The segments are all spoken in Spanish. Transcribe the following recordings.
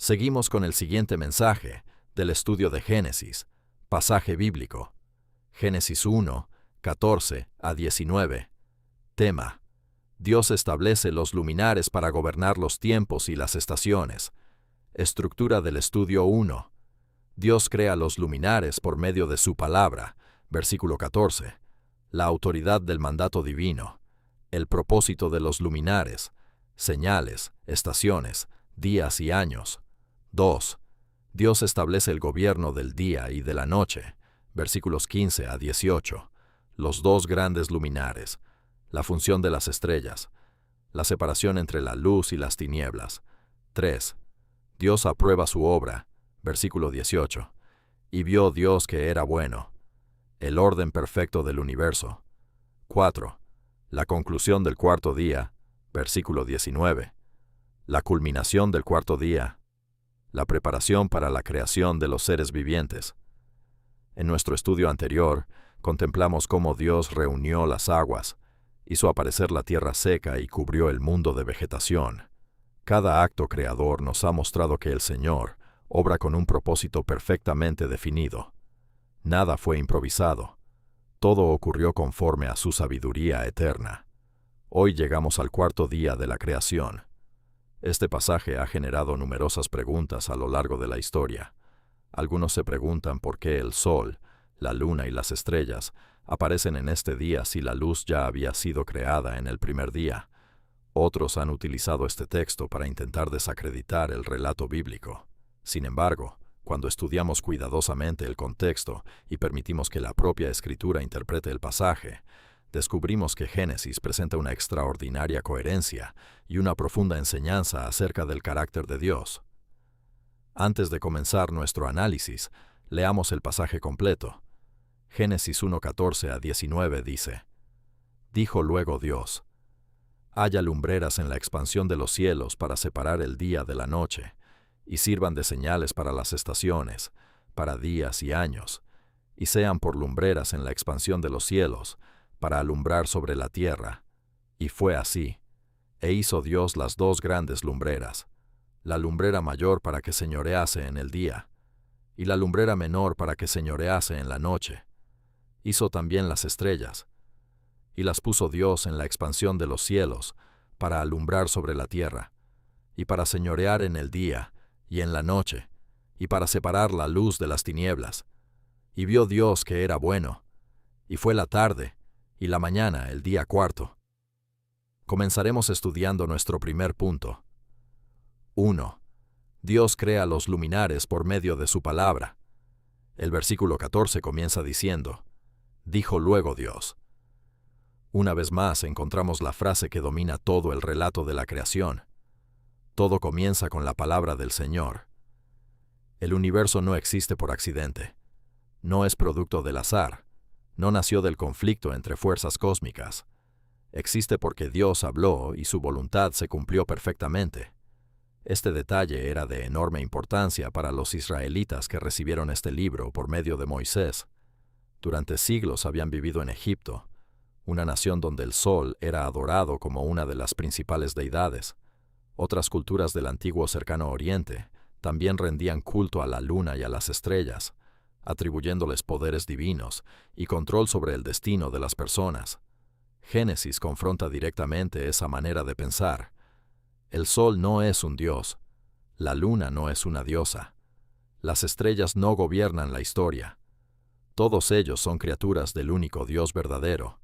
Seguimos con el siguiente mensaje del estudio de Génesis, pasaje bíblico. Génesis 1, 14 a 19. Tema: Dios establece los luminares para gobernar los tiempos y las estaciones. Estructura del estudio 1. Dios crea los luminares por medio de su palabra. Versículo 14. La autoridad del mandato divino. El propósito de los luminares. Señales, estaciones, días y años. 2. Dios establece el gobierno del día y de la noche. Versículos 15 a 18. Los dos grandes luminares. La función de las estrellas. La separación entre la luz y las tinieblas. 3. Dios aprueba su obra. Versículo 18. Y vio Dios que era bueno. El orden perfecto del universo. 4. La conclusión del cuarto día. Versículo 19. La culminación del cuarto día. La preparación para la creación de los seres vivientes. En nuestro estudio anterior, contemplamos cómo Dios reunió las aguas, hizo aparecer la tierra seca y cubrió el mundo de vegetación. Cada acto creador nos ha mostrado que el Señor obra con un propósito perfectamente definido. Nada fue improvisado. Todo ocurrió conforme a su sabiduría eterna. Hoy llegamos al cuarto día de la creación. Este pasaje ha generado numerosas preguntas a lo largo de la historia. Algunos se preguntan por qué el sol, la luna y las estrellas aparecen en este día si la luz ya había sido creada en el primer día. Otros han utilizado este texto para intentar desacreditar el relato bíblico. Sin embargo, cuando estudiamos cuidadosamente el contexto y permitimos que la propia Escritura interprete el pasaje, descubrimos que Génesis presenta una extraordinaria coherencia y una profunda enseñanza acerca del carácter de Dios. Antes de comenzar nuestro análisis, leamos el pasaje completo. Génesis 1:14 a 19 dice: Dijo luego Dios: haya lumbreras en la expansión de los cielos para separar el día de la noche, y sirvan de señales para las estaciones, para días y años, y sean por lumbreras en la expansión de los cielos, para alumbrar sobre la tierra. Y fue así. E hizo Dios las dos grandes lumbreras, la lumbrera mayor para que señorease en el día, y la lumbrera menor para que señorease en la noche. Hizo también las estrellas, y las puso Dios en la expansión de los cielos, para alumbrar sobre la tierra, y para señorear en el día y en la noche, y para separar la luz de las tinieblas. Y vio Dios que era bueno, y fue la tarde, y la mañana el día cuarto. Comenzaremos estudiando nuestro primer punto. 1. Dios crea los luminares por medio de su palabra. El versículo 14 comienza diciendo: dijo luego Dios. Una vez más encontramos la frase que domina todo el relato de la creación. Todo comienza con la palabra del Señor. El universo no existe por accidente. No es producto del azar. No nació del conflicto entre fuerzas cósmicas. Existe porque Dios habló y su voluntad se cumplió perfectamente. Este detalle era de enorme importancia para los israelitas que recibieron este libro por medio de Moisés. Durante siglos habían vivido en Egipto, una nación donde el sol era adorado como una de las principales deidades. Otras culturas del antiguo Cercano Oriente también rendían culto a la luna y a las estrellas, atribuyéndoles poderes divinos y control sobre el destino de las personas. Génesis confronta directamente esa manera de pensar. El sol no es un dios, la luna no es una diosa, las estrellas no gobiernan la historia. Todos ellos son criaturas del único Dios verdadero.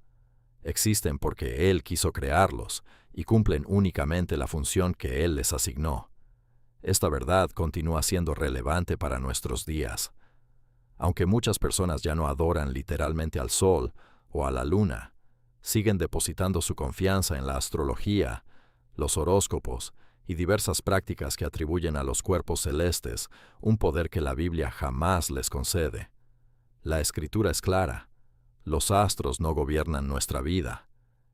Existen porque Él quiso crearlos y cumplen únicamente la función que Él les asignó. Esta verdad continúa siendo relevante para nuestros días. Aunque muchas personas ya no adoran literalmente al sol o a la luna, siguen depositando su confianza en la astrología, los horóscopos y diversas prácticas que atribuyen a los cuerpos celestes un poder que la Biblia jamás les concede. La Escritura es clara. Los astros no gobiernan nuestra vida.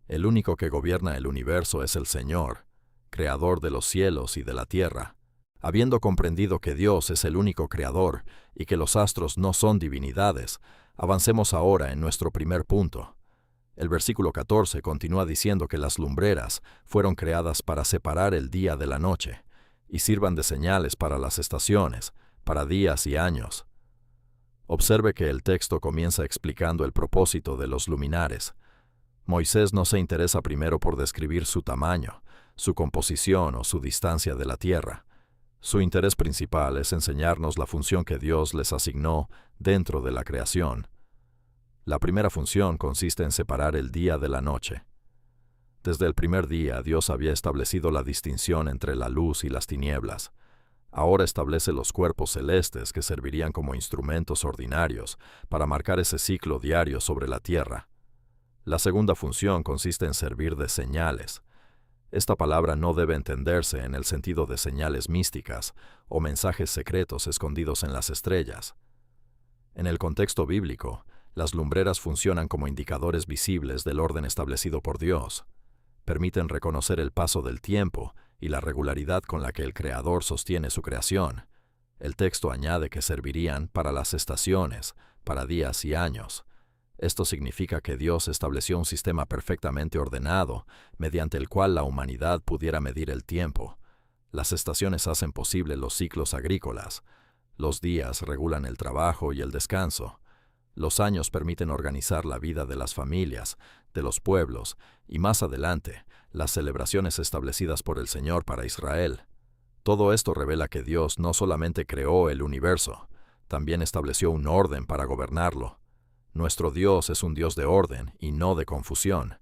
El único que gobierna el universo es el Señor, creador de los cielos y de la tierra. Habiendo comprendido que Dios es el único creador y que los astros no son divinidades, avancemos ahora en nuestro primer punto. El versículo 14 continúa diciendo que las lumbreras fueron creadas para separar el día de la noche, y sirvan de señales para las estaciones, para días y años. Observe que el texto comienza explicando el propósito de los luminares. Moisés no se interesa primero por describir su tamaño, su composición o su distancia de la tierra. Su interés principal es enseñarnos la función que Dios les asignó dentro de la creación. La primera función consiste en separar el día de la noche. Desde el primer día, Dios había establecido la distinción entre la luz y las tinieblas. Ahora establece los cuerpos celestes que servirían como instrumentos ordinarios para marcar ese ciclo diario sobre la tierra. La segunda función consiste en servir de señales. Esta palabra no debe entenderse en el sentido de señales místicas o mensajes secretos escondidos en las estrellas. En el contexto bíblico, las lumbreras funcionan como indicadores visibles del orden establecido por Dios. Permiten reconocer el paso del tiempo y la regularidad con la que el Creador sostiene su creación. El texto añade que servirían para las estaciones, para días y años. Esto significa que Dios estableció un sistema perfectamente ordenado, mediante el cual la humanidad pudiera medir el tiempo. Las estaciones hacen posible los ciclos agrícolas. Los días regulan el trabajo y el descanso. Los años permiten organizar la vida de las familias, de los pueblos, y más adelante, las celebraciones establecidas por el Señor para Israel. Todo esto revela que Dios no solamente creó el universo, también estableció un orden para gobernarlo. Nuestro Dios es un Dios de orden y no de confusión.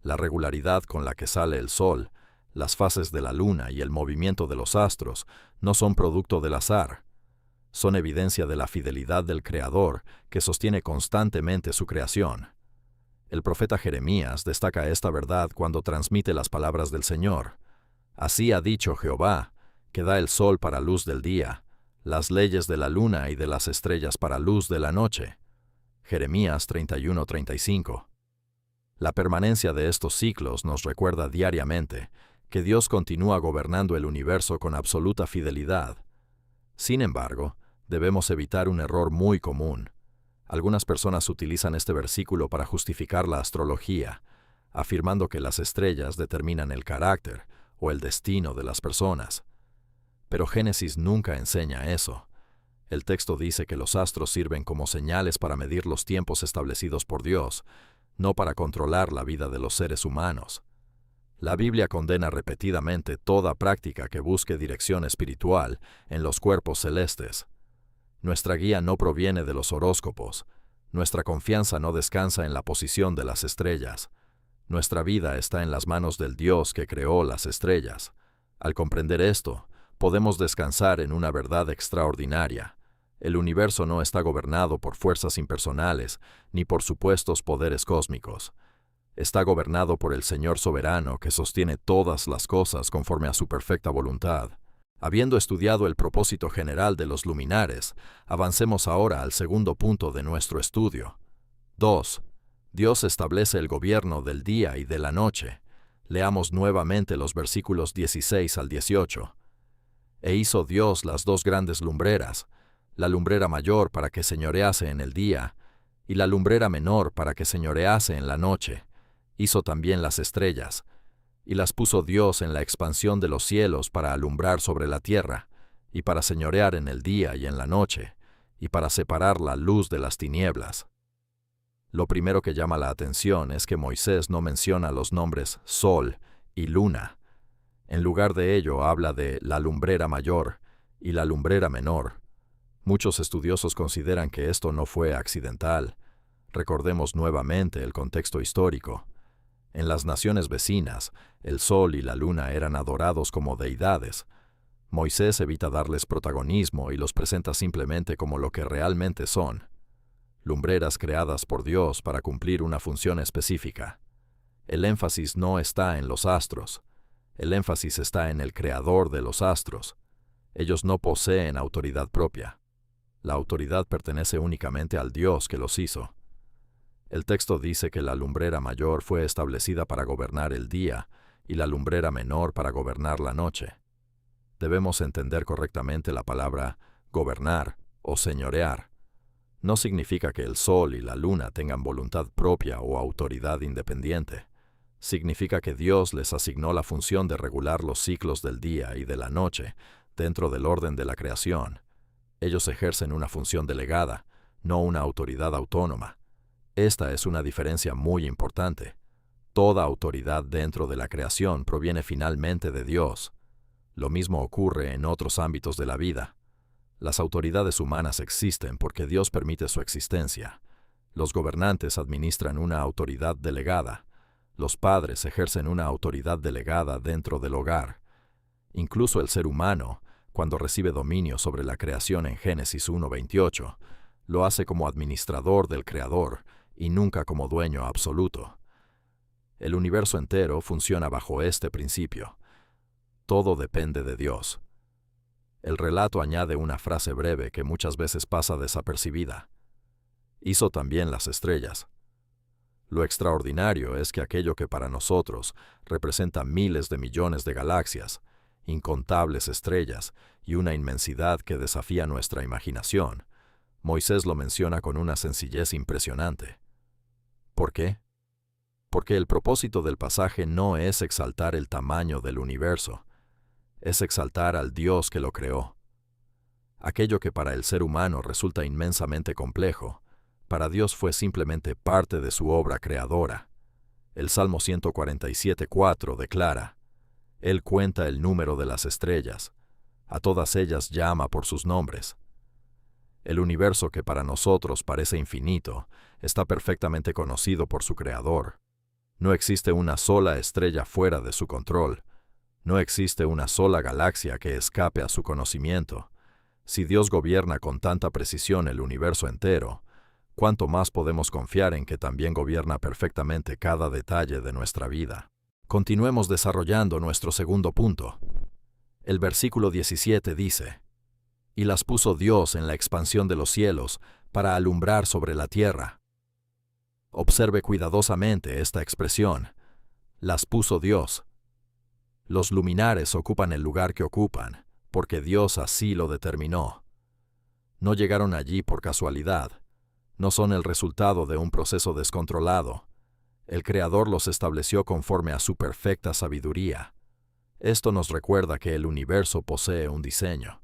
La regularidad con la que sale el sol, las fases de la luna y el movimiento de los astros no son producto del azar. Son evidencia de la fidelidad del Creador que sostiene constantemente su creación. El profeta Jeremías destaca esta verdad cuando transmite las palabras del Señor. Así ha dicho Jehová, que da el sol para luz del día, las leyes de la luna y de las estrellas para luz de la noche. Jeremías 31:35. La permanencia de estos ciclos nos recuerda diariamente que Dios continúa gobernando el universo con absoluta fidelidad. Sin embargo, debemos evitar un error muy común. Algunas personas utilizan este versículo para justificar la astrología, afirmando que las estrellas determinan el carácter o el destino de las personas. Pero Génesis nunca enseña eso. El texto dice que los astros sirven como señales para medir los tiempos establecidos por Dios, no para controlar la vida de los seres humanos. La Biblia condena repetidamente toda práctica que busque dirección espiritual en los cuerpos celestes. Nuestra guía no proviene de los horóscopos. Nuestra confianza no descansa en la posición de las estrellas. Nuestra vida está en las manos del Dios que creó las estrellas. Al comprender esto, podemos descansar en una verdad extraordinaria. El universo no está gobernado por fuerzas impersonales ni por supuestos poderes cósmicos. Está gobernado por el Señor soberano que sostiene todas las cosas conforme a su perfecta voluntad. Habiendo estudiado el propósito general de los luminares, avancemos ahora al segundo punto de nuestro estudio. 2. Dios establece el gobierno del día y de la noche. Leamos nuevamente los versículos 16 al 18. E hizo Dios las dos grandes lumbreras, la lumbrera mayor para que señorease en el día, y la lumbrera menor para que señorease en la noche. Hizo también las estrellas, y las puso Dios en la expansión de los cielos para alumbrar sobre la tierra, y para señorear en el día y en la noche, y para separar la luz de las tinieblas. Lo primero que llama la atención es que Moisés no menciona los nombres sol y luna. En lugar de ello habla de la lumbrera mayor y la lumbrera menor. Muchos estudiosos consideran que esto no fue accidental. Recordemos nuevamente el contexto histórico. En las naciones vecinas, el sol y la luna eran adorados como deidades. Moisés evita darles protagonismo y los presenta simplemente como lo que realmente son: lumbreras creadas por Dios para cumplir una función específica. El énfasis no está en los astros. El énfasis está en el creador de los astros. Ellos no poseen autoridad propia. La autoridad pertenece únicamente al Dios que los hizo. El texto dice que la lumbrera mayor fue establecida para gobernar el día y la lumbrera menor para gobernar la noche. Debemos entender correctamente la palabra gobernar o señorear. No significa que el sol y la luna tengan voluntad propia o autoridad independiente. Significa que Dios les asignó la función de regular los ciclos del día y de la noche dentro del orden de la creación. Ellos ejercen una función delegada, no una autoridad autónoma. Esta es una diferencia muy importante. Toda autoridad dentro de la creación proviene finalmente de Dios. Lo mismo ocurre en otros ámbitos de la vida. Las autoridades humanas existen porque Dios permite su existencia. Los gobernantes administran una autoridad delegada. Los padres ejercen una autoridad delegada dentro del hogar. Incluso el ser humano, cuando recibe dominio sobre la creación en Génesis 1:28, lo hace como administrador del Creador y nunca como dueño absoluto. El universo entero funciona bajo este principio. Todo depende de Dios. El relato añade una frase breve que muchas veces pasa desapercibida. Hizo también las estrellas. Lo extraordinario es que aquello que para nosotros representa miles de millones de galaxias, incontables estrellas y una inmensidad que desafía nuestra imaginación, Moisés lo menciona con una sencillez impresionante. ¿Por qué? Porque el propósito del pasaje no es exaltar el tamaño del universo, es exaltar al Dios que lo creó. Aquello que para el ser humano resulta inmensamente complejo, para Dios fue simplemente parte de su obra creadora. El Salmo 147:4 declara: Él cuenta el número de las estrellas, a todas ellas llama por sus nombres. El universo que para nosotros parece infinito, está perfectamente conocido por su Creador. No existe una sola estrella fuera de su control. No existe una sola galaxia que escape a su conocimiento. Si Dios gobierna con tanta precisión el universo entero, ¿cuánto más podemos confiar en que también gobierna perfectamente cada detalle de nuestra vida? Continuemos desarrollando nuestro segundo punto. El versículo 17 dice: Y las puso Dios en la expansión de los cielos para alumbrar sobre la tierra. Observe cuidadosamente esta expresión. Las puso Dios. Los luminares ocupan el lugar que ocupan, porque Dios así lo determinó. No llegaron allí por casualidad. No son el resultado de un proceso descontrolado. El Creador los estableció conforme a su perfecta sabiduría. Esto nos recuerda que el universo posee un diseño.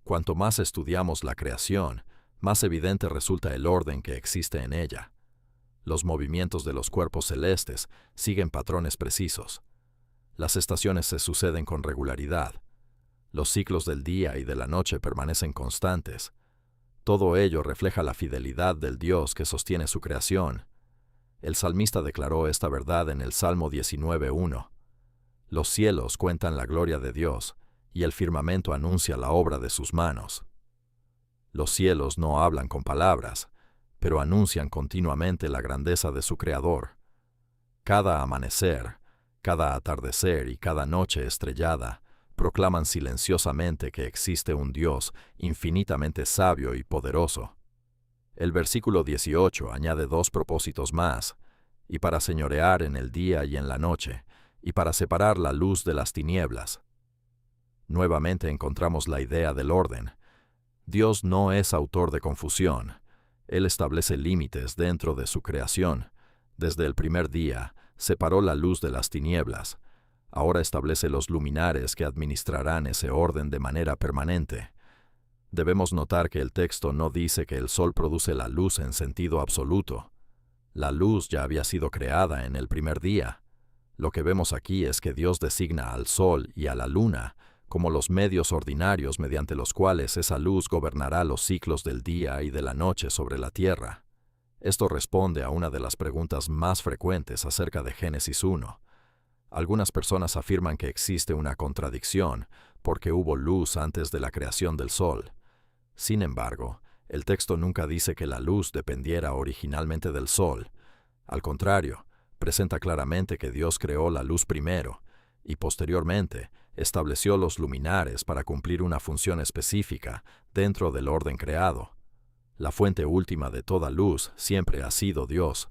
Cuanto más estudiamos la creación, más evidente resulta el orden que existe en ella. Los movimientos de los cuerpos celestes siguen patrones precisos. Las estaciones se suceden con regularidad. Los ciclos del día y de la noche permanecen constantes. Todo ello refleja la fidelidad del Dios que sostiene su creación. El salmista declaró esta verdad en el Salmo 19:1. Los cielos cuentan la gloria de Dios, y el firmamento anuncia la obra de sus manos. Los cielos no hablan con palabras, pero anuncian continuamente la grandeza de su Creador. Cada amanecer, cada atardecer y cada noche estrellada proclaman silenciosamente que existe un Dios infinitamente sabio y poderoso. El versículo 18 añade dos propósitos más: y para señorear en el día y en la noche, y para separar la luz de las tinieblas. Nuevamente encontramos la idea del orden. Dios no es autor de confusión. Él establece límites dentro de su creación. Desde el primer día, separó la luz de las tinieblas. Ahora establece los luminares que administrarán ese orden de manera permanente. Debemos notar que el texto no dice que el sol produce la luz en sentido absoluto. La luz ya había sido creada en el primer día. Lo que vemos aquí es que Dios designa al sol y a la luna como los medios ordinarios mediante los cuales esa luz gobernará los ciclos del día y de la noche sobre la tierra. Esto responde a una de las preguntas más frecuentes acerca de Génesis 1. Algunas personas afirman que existe una contradicción porque hubo luz antes de la creación del sol. Sin embargo, el texto nunca dice que la luz dependiera originalmente del sol. Al contrario, presenta claramente que Dios creó la luz primero y posteriormente estableció los luminares para cumplir una función específica dentro del orden creado. La fuente última de toda luz siempre ha sido Dios.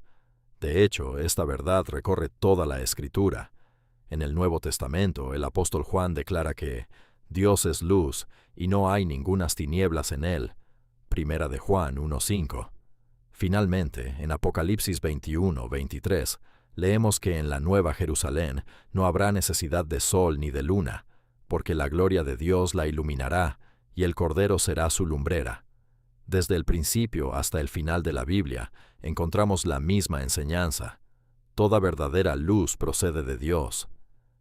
De hecho, esta verdad recorre toda la Escritura. En el Nuevo Testamento, el apóstol Juan declara que Dios es luz y no hay ningunas tinieblas en él. Primera de Juan 1:5. Finalmente, en Apocalipsis 21:23, leemos que en la Nueva Jerusalén no habrá necesidad de sol ni de luna, porque la gloria de Dios la iluminará, y el Cordero será su lumbrera. Desde el principio hasta el final de la Biblia, encontramos la misma enseñanza. Toda verdadera luz procede de Dios.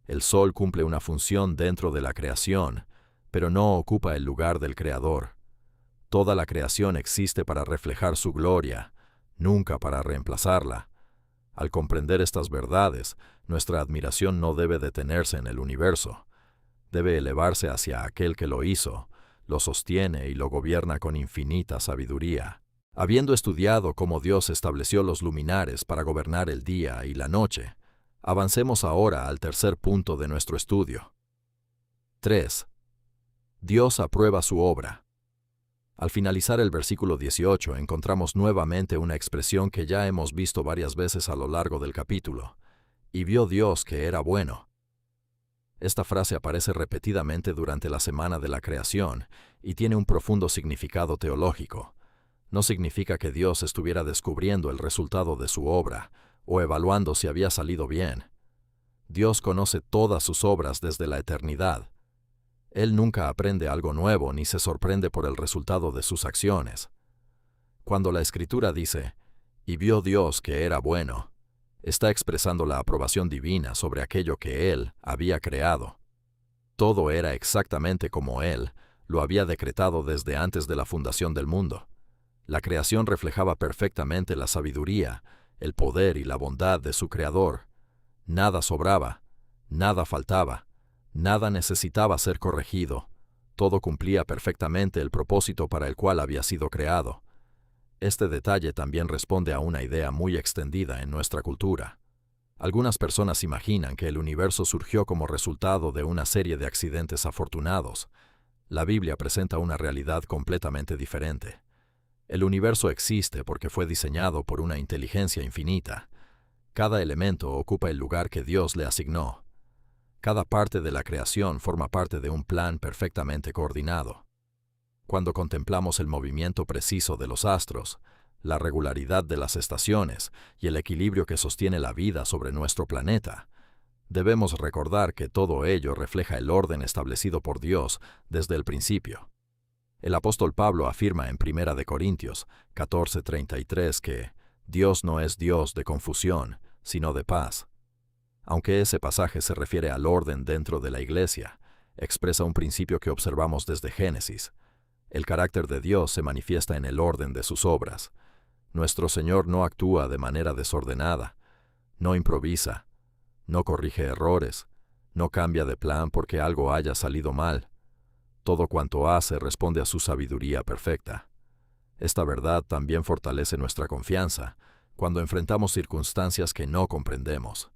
El sol cumple una función dentro de la creación, pero no ocupa el lugar del Creador. Toda la creación existe para reflejar su gloria, nunca para reemplazarla. Al comprender estas verdades, nuestra admiración no debe detenerse en el universo. Debe elevarse hacia aquel que lo hizo, lo sostiene y lo gobierna con infinita sabiduría. Habiendo estudiado cómo Dios estableció los luminares para gobernar el día y la noche, avancemos ahora al tercer punto de nuestro estudio. 3. Dios aprueba su obra. Al finalizar el versículo 18 encontramos nuevamente una expresión que ya hemos visto varias veces a lo largo del capítulo. Y vio Dios que era bueno. Esta frase aparece repetidamente durante la semana de la creación y tiene un profundo significado teológico. No significa que Dios estuviera descubriendo el resultado de su obra o evaluando si había salido bien. Dios conoce todas sus obras desde la eternidad. Él nunca aprende algo nuevo ni se sorprende por el resultado de sus acciones. Cuando la Escritura dice, y vio Dios que era bueno, está expresando la aprobación divina sobre aquello que Él había creado. Todo era exactamente como Él lo había decretado desde antes de la fundación del mundo. La creación reflejaba perfectamente la sabiduría, el poder y la bondad de su Creador. Nada sobraba, nada faltaba, nada necesitaba ser corregido. Todo cumplía perfectamente el propósito para el cual había sido creado. Este detalle también responde a una idea muy extendida en nuestra cultura. Algunas personas imaginan que el universo surgió como resultado de una serie de accidentes afortunados. La Biblia presenta una realidad completamente diferente. El universo existe porque fue diseñado por una inteligencia infinita. Cada elemento ocupa el lugar que Dios le asignó. Cada parte de la creación forma parte de un plan perfectamente coordinado. Cuando contemplamos el movimiento preciso de los astros, la regularidad de las estaciones y el equilibrio que sostiene la vida sobre nuestro planeta, debemos recordar que todo ello refleja el orden establecido por Dios desde el principio. El apóstol Pablo afirma en 1 Corintios 14:33 que Dios no es Dios de confusión, sino de paz. Aunque ese pasaje se refiere al orden dentro de la iglesia, expresa un principio que observamos desde Génesis. El carácter de Dios se manifiesta en el orden de sus obras. Nuestro Señor no actúa de manera desordenada, no improvisa, no corrige errores, no cambia de plan porque algo haya salido mal. Todo cuanto hace responde a su sabiduría perfecta. Esta verdad también fortalece nuestra confianza cuando enfrentamos circunstancias que no comprendemos.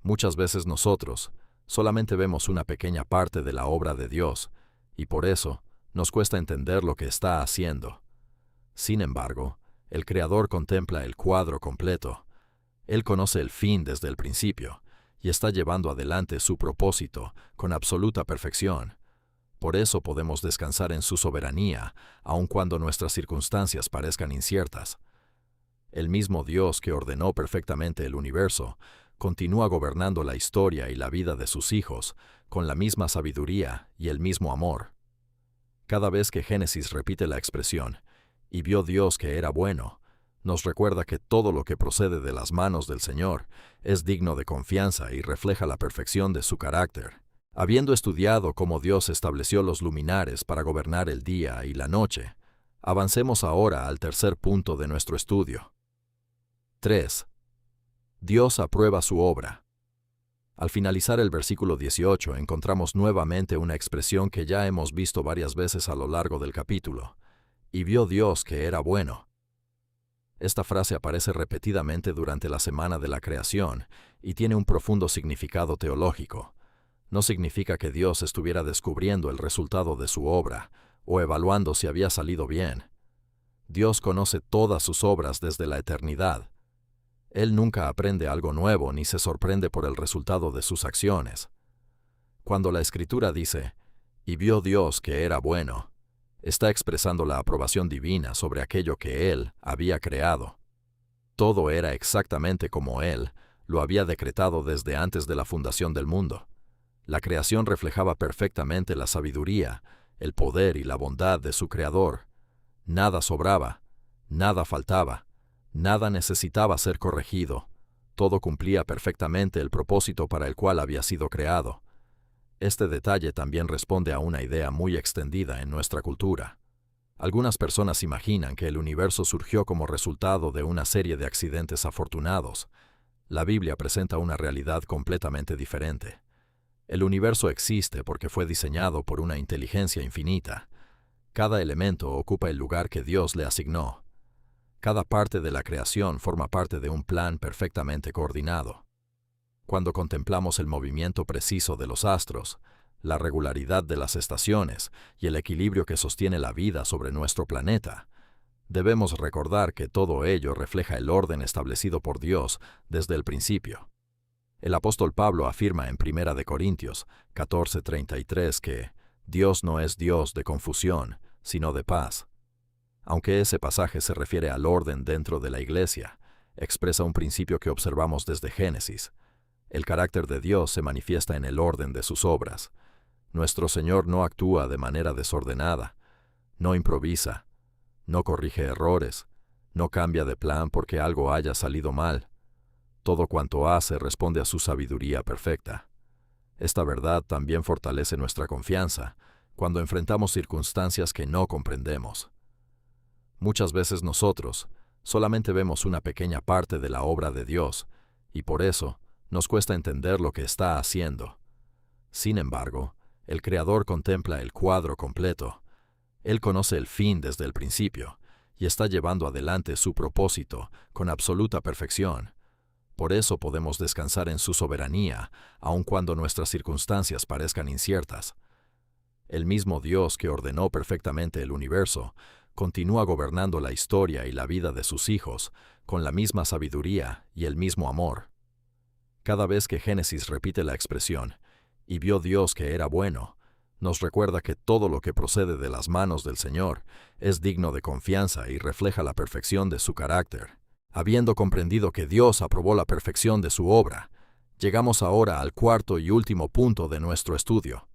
Muchas veces nosotros solamente vemos una pequeña parte de la obra de Dios y por eso nos cuesta entender lo que está haciendo. Sin embargo, el Creador contempla el cuadro completo. Él conoce el fin desde el principio y está llevando adelante su propósito con absoluta perfección. Por eso podemos descansar en su soberanía, aun cuando nuestras circunstancias parezcan inciertas. El mismo Dios que ordenó perfectamente el universo continúa gobernando la historia y la vida de sus hijos con la misma sabiduría y el mismo amor. Cada vez que Génesis repite la expresión, y vio Dios que era bueno, nos recuerda que todo lo que procede de las manos del Señor es digno de confianza y refleja la perfección de su carácter. Habiendo estudiado cómo Dios estableció los luminares para gobernar el día y la noche, avancemos ahora al tercer punto de nuestro estudio. 3. Dios aprueba su obra. Al finalizar el versículo 18 encontramos nuevamente una expresión que ya hemos visto varias veces a lo largo del capítulo. Y vio Dios que era bueno. Esta frase aparece repetidamente durante la semana de la creación y tiene un profundo significado teológico. No significa que Dios estuviera descubriendo el resultado de su obra o evaluando si había salido bien. Dios conoce todas sus obras desde la eternidad. Él nunca aprende algo nuevo ni se sorprende por el resultado de sus acciones. Cuando la Escritura dice, y vio Dios que era bueno, está expresando la aprobación divina sobre aquello que Él había creado. Todo era exactamente como Él Lo había decretado desde antes de la fundación del mundo. La creación reflejaba perfectamente la sabiduría, el poder y la bondad de su Creador. Nada sobraba, nada faltaba, nada necesitaba ser corregido. Todo cumplía perfectamente el propósito para el cual había sido creado. Este detalle también responde a una idea muy extendida en nuestra cultura. Algunas personas imaginan que el universo surgió como resultado de una serie de accidentes afortunados. La Biblia presenta una realidad completamente diferente. El universo existe porque fue diseñado por una inteligencia infinita. Cada elemento ocupa el lugar que Dios le asignó. Cada parte de la creación forma parte de un plan perfectamente coordinado. Cuando contemplamos el movimiento preciso de los astros, la regularidad de las estaciones y el equilibrio que sostiene la vida sobre nuestro planeta, debemos recordar que todo ello refleja el orden establecido por Dios desde el principio. El apóstol Pablo afirma en 1 Corintios 14:33 que Dios no es Dios de confusión, sino de paz. Aunque ese pasaje se refiere al orden dentro de la iglesia, expresa un principio que observamos desde Génesis. El carácter de Dios se manifiesta en el orden de sus obras. Nuestro Señor no actúa de manera desordenada, no improvisa, no corrige errores, no cambia de plan porque algo haya salido mal. Todo cuanto hace responde a su sabiduría perfecta. Esta verdad también fortalece nuestra confianza cuando enfrentamos circunstancias que no comprendemos. Muchas veces nosotros solamente vemos una pequeña parte de la obra de Dios y por eso nos cuesta entender lo que está haciendo. Sin embargo, el Creador contempla el cuadro completo. Él conoce el fin desde el principio y está llevando adelante su propósito con absoluta perfección. Por eso podemos descansar en su soberanía, aun cuando nuestras circunstancias parezcan inciertas. El mismo Dios que ordenó perfectamente el universo continúa gobernando la historia y la vida de sus hijos con la misma sabiduría y el mismo amor. Cada vez que Génesis repite la expresión, y vio Dios que era bueno, nos recuerda que todo lo que procede de las manos del Señor es digno de confianza y refleja la perfección de su carácter. Habiendo comprendido que Dios aprobó la perfección de su obra, llegamos ahora al cuarto y último punto de nuestro estudio.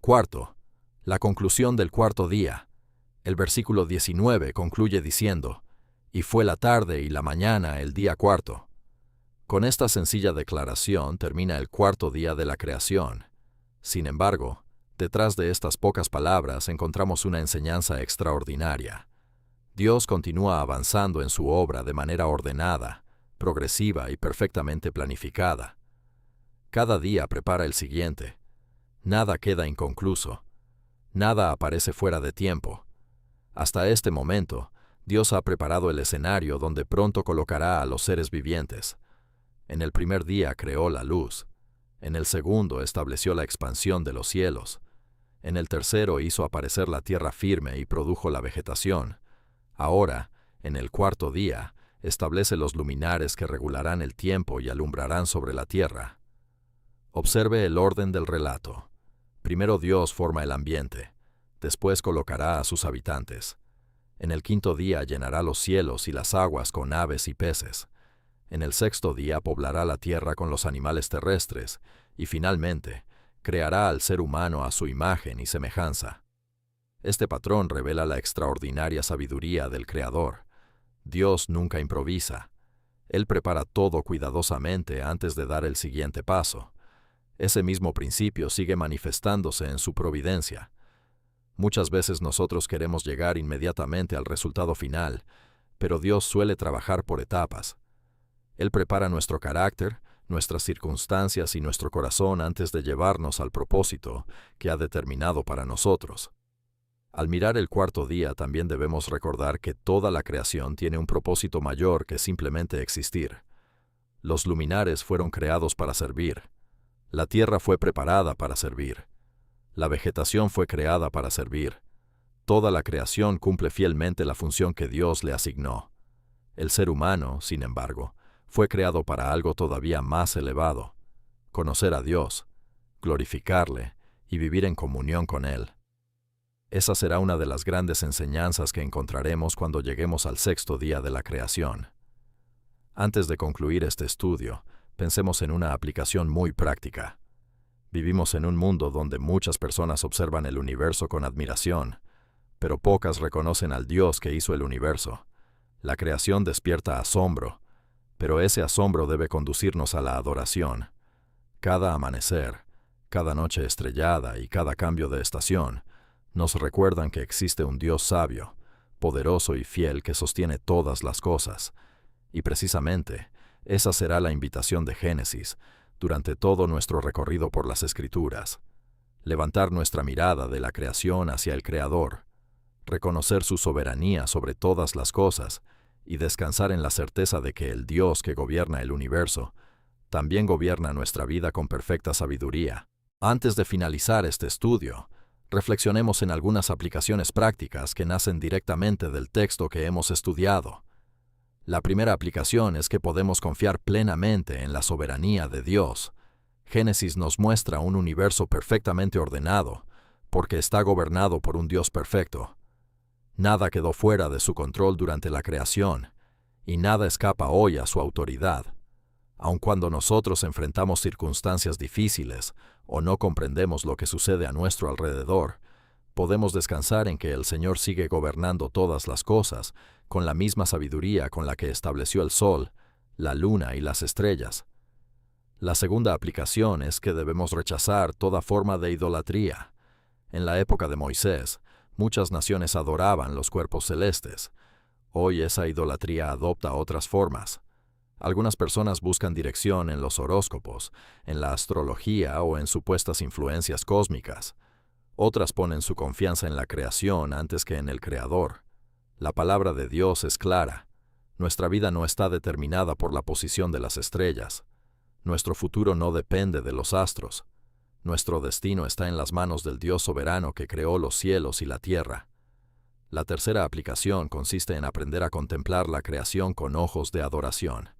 Cuarto, la conclusión del cuarto día. El versículo 19 concluye diciendo, «Y fue la tarde y la mañana el día cuarto». Con esta sencilla declaración termina el cuarto día de la creación. Sin embargo, detrás de estas pocas palabras encontramos una enseñanza extraordinaria. Dios continúa avanzando en su obra de manera ordenada, progresiva y perfectamente planificada. Cada día prepara el siguiente. Nada queda inconcluso. Nada aparece fuera de tiempo. Hasta este momento, Dios ha preparado el escenario donde pronto colocará a los seres vivientes. En el primer día creó la luz. En el segundo estableció la expansión de los cielos. En el tercero hizo aparecer la tierra firme y produjo la vegetación. Ahora, en el cuarto día, establece los luminares que regularán el tiempo y alumbrarán sobre la tierra. Observe el orden del relato. Primero Dios forma el ambiente, después colocará a sus habitantes. En el quinto día llenará los cielos y las aguas con aves y peces. En el sexto día poblará la tierra con los animales terrestres, y finalmente, creará al ser humano a su imagen y semejanza. Este patrón revela la extraordinaria sabiduría del Creador. Dios nunca improvisa. Él prepara todo cuidadosamente antes de dar el siguiente paso. Ese mismo principio sigue manifestándose en su providencia. Muchas veces nosotros queremos llegar inmediatamente al resultado final, pero Dios suele trabajar por etapas. Él prepara nuestro carácter, nuestras circunstancias y nuestro corazón antes de llevarnos al propósito que ha determinado para nosotros. Al mirar el cuarto día también debemos recordar que toda la creación tiene un propósito mayor que simplemente existir. Los luminares fueron creados para servir. La tierra fue preparada para servir. La vegetación fue creada para servir. Toda la creación cumple fielmente la función que Dios le asignó. El ser humano, sin embargo, fue creado para algo todavía más elevado: conocer a Dios, glorificarle y vivir en comunión con Él. Esa será una de las grandes enseñanzas que encontraremos cuando lleguemos al sexto día de la creación. Antes de concluir este estudio, Pensemos en una aplicación muy práctica. Vivimos en un mundo donde muchas personas observan el universo con admiración, pero pocas reconocen al Dios que hizo el universo. La creación despierta asombro, pero ese asombro debe conducirnos a la adoración. Cada amanecer, cada noche estrellada y cada cambio de estación nos recuerdan que existe un Dios sabio, poderoso y fiel que sostiene todas las cosas. Y precisamente, esa será la invitación de Génesis durante todo nuestro recorrido por las Escrituras. Levantar nuestra mirada de la creación hacia el Creador, reconocer su soberanía sobre todas las cosas y descansar en la certeza de que el Dios que gobierna el universo también gobierna nuestra vida con perfecta sabiduría. Antes de finalizar este estudio, reflexionemos en algunas aplicaciones prácticas que nacen directamente del texto que hemos estudiado. La primera aplicación es que podemos confiar plenamente en la soberanía de Dios. Génesis nos muestra un universo perfectamente ordenado, porque está gobernado por un Dios perfecto. Nada quedó fuera de su control durante la creación, y nada escapa hoy a su autoridad. Aun cuando nosotros enfrentamos circunstancias difíciles o no comprendemos lo que sucede a nuestro alrededor, podemos descansar en que el Señor sigue gobernando todas las cosas con la misma sabiduría con la que estableció el sol, la luna y las estrellas. La segunda aplicación es que debemos rechazar toda forma de idolatría. En la época de Moisés, muchas naciones adoraban los cuerpos celestes. Hoy esa idolatría adopta otras formas. Algunas personas buscan dirección en los horóscopos, en la astrología o en supuestas influencias cósmicas. Otras ponen su confianza en la creación antes que en el Creador. La palabra de Dios es clara. Nuestra vida no está determinada por la posición de las estrellas. Nuestro futuro no depende de los astros. Nuestro destino está en las manos del Dios soberano que creó los cielos y la tierra. La tercera aplicación consiste en aprender a contemplar la creación con ojos de adoración.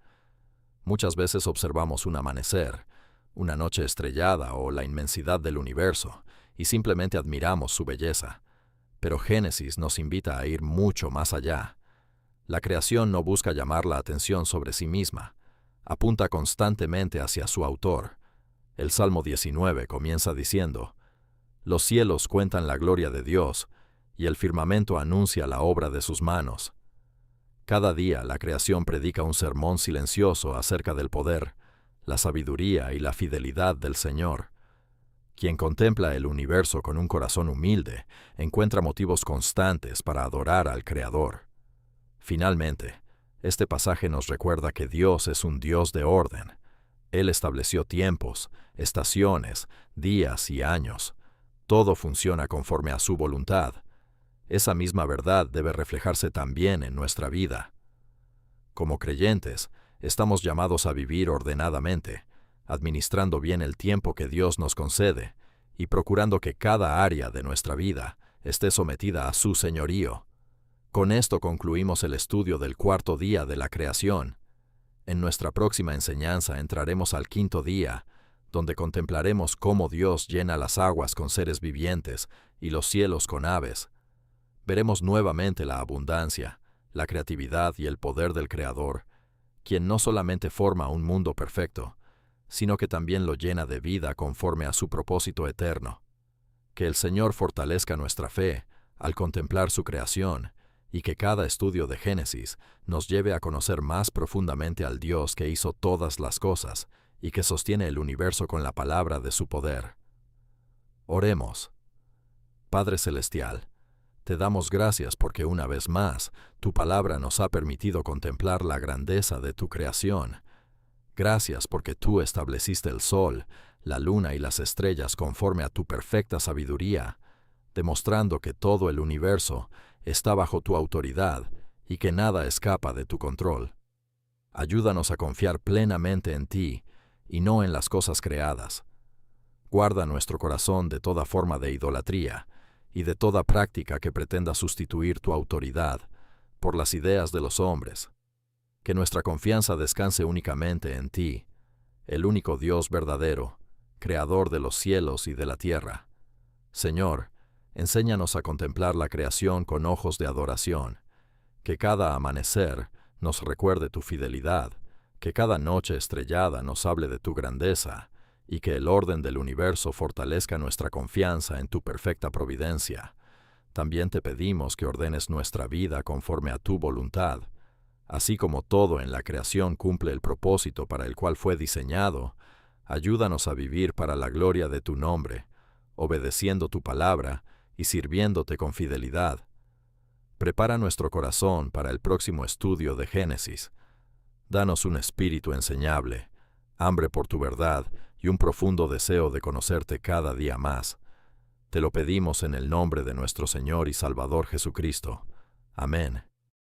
Muchas veces observamos un amanecer, una noche estrellada o la inmensidad del universo, y simplemente admiramos su belleza. Pero Génesis nos invita a ir mucho más allá. La creación no busca llamar la atención sobre sí misma, apunta constantemente hacia su autor. El Salmo 19 comienza diciendo: «Los cielos cuentan la gloria de Dios, y el firmamento anuncia la obra de sus manos». Cada día la creación predica un sermón silencioso acerca del poder, la sabiduría y la fidelidad del Señor. Quien contempla el universo con un corazón humilde encuentra motivos constantes para adorar al Creador. Finalmente, este pasaje nos recuerda que Dios es un Dios de orden. Él estableció tiempos, estaciones, días y años. Todo funciona conforme a su voluntad. Esa misma verdad debe reflejarse también en nuestra vida. Como creyentes, estamos llamados a vivir ordenadamente, administrando bien el tiempo que Dios nos concede y procurando que cada área de nuestra vida esté sometida a su señorío. Con esto concluimos el estudio del cuarto día de la creación. En nuestra próxima enseñanza entraremos al quinto día, donde contemplaremos cómo Dios llena las aguas con seres vivientes y los cielos con aves. Veremos nuevamente la abundancia, la creatividad y el poder del Creador, quien no solamente forma un mundo perfecto, sino que también lo llena de vida conforme a su propósito eterno. Que el Señor fortalezca nuestra fe al contemplar su creación y que cada estudio de Génesis nos lleve a conocer más profundamente al Dios que hizo todas las cosas y que sostiene el universo con la palabra de su poder. Oremos. Padre Celestial, te damos gracias porque una vez más tu palabra nos ha permitido contemplar la grandeza de tu creación. Gracias porque tú estableciste el sol, la luna y las estrellas conforme a tu perfecta sabiduría, demostrando que todo el universo está bajo tu autoridad y que nada escapa de tu control. Ayúdanos a confiar plenamente en ti y no en las cosas creadas. Guarda nuestro corazón de toda forma de idolatría y de toda práctica que pretenda sustituir tu autoridad por las ideas de los hombres. Que nuestra confianza descanse únicamente en ti, el único Dios verdadero, Creador de los cielos y de la tierra. Señor, enséñanos a contemplar la creación con ojos de adoración, que cada amanecer nos recuerde tu fidelidad, Que cada noche estrellada nos hable de tu grandeza, y que el orden del universo fortalezca nuestra confianza en tu perfecta providencia. También te pedimos que ordenes nuestra vida conforme a tu voluntad. Así como todo en la creación cumple el propósito para el cual fue diseñado, ayúdanos a vivir para la gloria de tu nombre, obedeciendo tu palabra y sirviéndote con fidelidad. Prepara nuestro corazón para el próximo estudio de Génesis. Danos un espíritu enseñable, hambre por tu verdad y un profundo deseo de conocerte cada día más. Te lo pedimos en el nombre de nuestro Señor y Salvador Jesucristo. Amén.